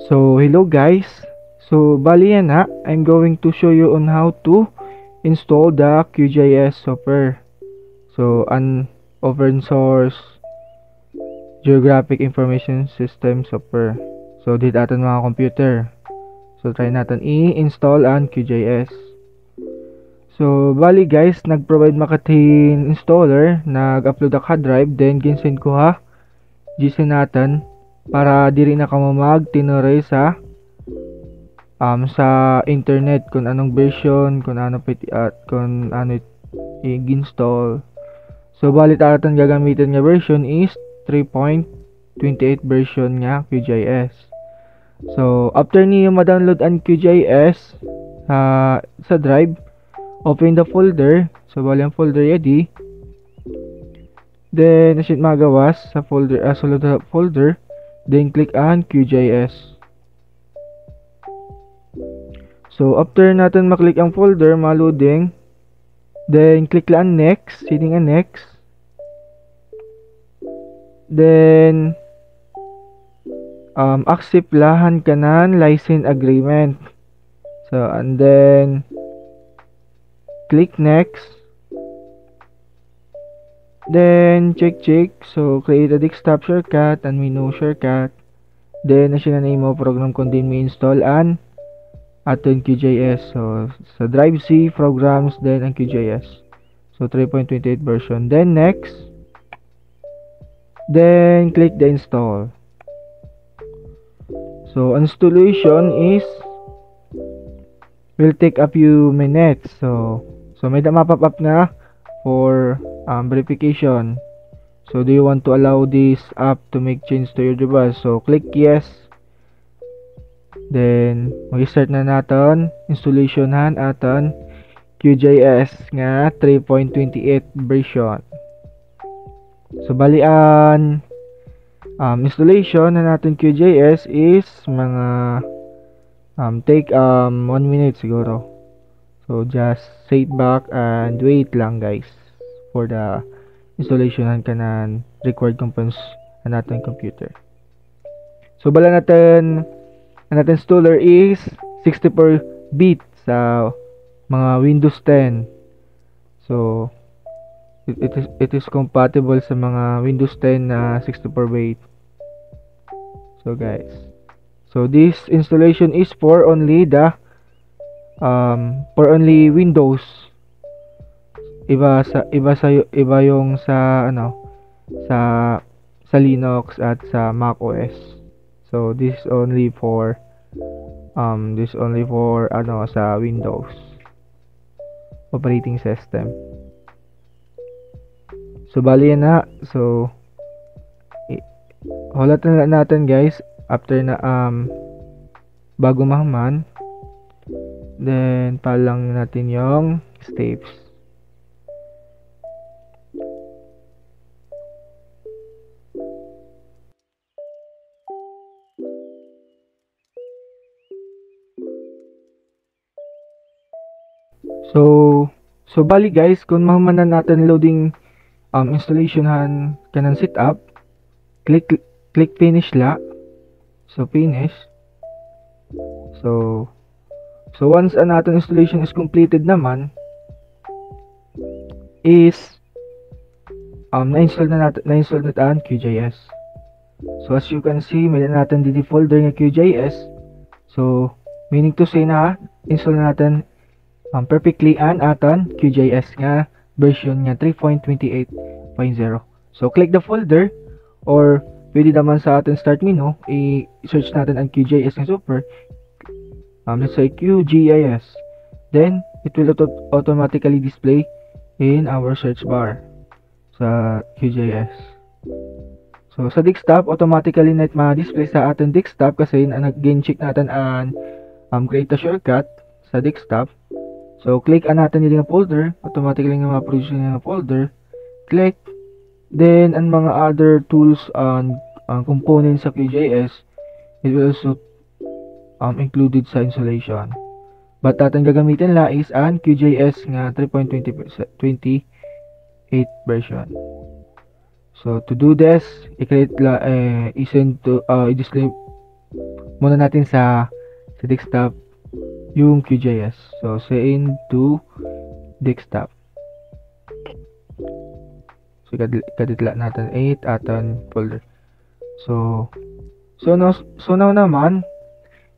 So, hello guys. So, bali yan na. I'm going to show you on how to install the QGIS software. So, an open source geographic information system software. So, dito natin mga computer. So, try natin i-install ang QGIS. So, bali guys, nag-provide makatin installer, nag-upload ako drive, then ginsend ko ha GC natin para diri na ka mag-tinoray sa internet kung anong version, kung ano kung ano i-install. So bali aton gagamitin nga version is 3.28 version nga QGIS. So after niyo ma-download ang QGIS sa drive, open the folder. So bali ang folder ready. Then nasit magawas sa folder, sulod sa folder, then click ang QGIS. So after natin maklik ang folder, ma-loading, then click lang next, hitting ang next. Then accept lahan kanan license agreement. So and then click next. Then check. So create a desktop shortcut and menu shortcut. Then na name mo program contain may install an aton QGIS. So sa drive C programs then ang QGIS. So 3.28 version. Then next. Then click the install. So installation is will take a few minutes. So may mapop up na for verification. So do you want to allow this app to make change to your device? So click yes. Then mag-start na natin installationhan aton QGIS nga 3.28 version. So balian installation na natin QGIS is mga take 1 minute siguro. So just sit back and wait lang guys for the installation kanan required components na natin computer. So bala natin installer is 64-bit sa mga Windows 10. So it is compatible sa mga Windows 10 na 64-bit. So guys, so this installation is for only the Windows. Iba yung sa Linux at sa Mac OS. So this is only for sa Windows operating system. So bali na. So hulat na natin guys after na bago mahaman. Then palang natin yung steps. So bali guys, kung mahuman na natin loading installation kanan setup, click finish la. So finish. So once natin installation is completed naman, is na-install na natin QGIS. So as you can see, may natin dito folder nga QGIS. So meaning to say na install na natin perfectly an aton QGIS nga version nga 3.28.0. So click the folder, or pwede naman sa ating start menu i-search natin ang QGIS nga software. Let's say QGIS. Then it will automatically display in our search bar sa QGIS. So sa desktop automatically net ma-display sa ating desktop kasi nag-gain check natin ang create a shortcut sa desktop. So click natin yung folder, automatically nga ma-produce yung folder. Click, then ang mga other tools and components sa QGIS, it will also included sa installation. But ating gagamitin la is ang QGIS nga 3.28 version. So to do this, i-create la i-send to i-display muna natin sa desktop yung QGIS. So, send to desktop. So, kaditla natin 8 aton folder. So now naman,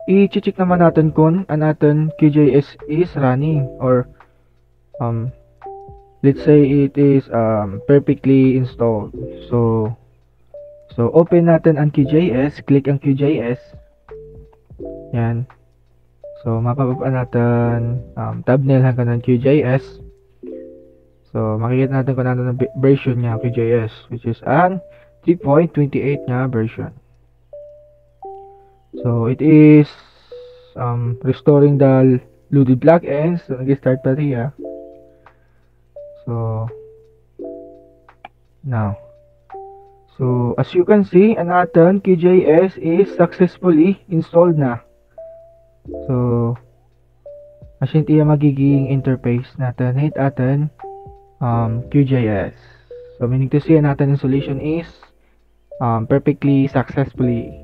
i-check naman natin kung ang aton QGIS is running or let's say it is perfectly installed. So open natin ang QGIS, click ang QGIS. Yan. So mapapapa natin thumbnail hanggang ng QGIS. So makikita natin kung ano ng version niya QGIS, which is an 3.28 na version. So it is restoring the loaded plugins. So nag-start pa siya. So now, so as you can see, ang aton QGIS is successfully installed na. So asin tiya magiging interface natin hit aton QGIS. So meaning to say natin installation is perfectly successfully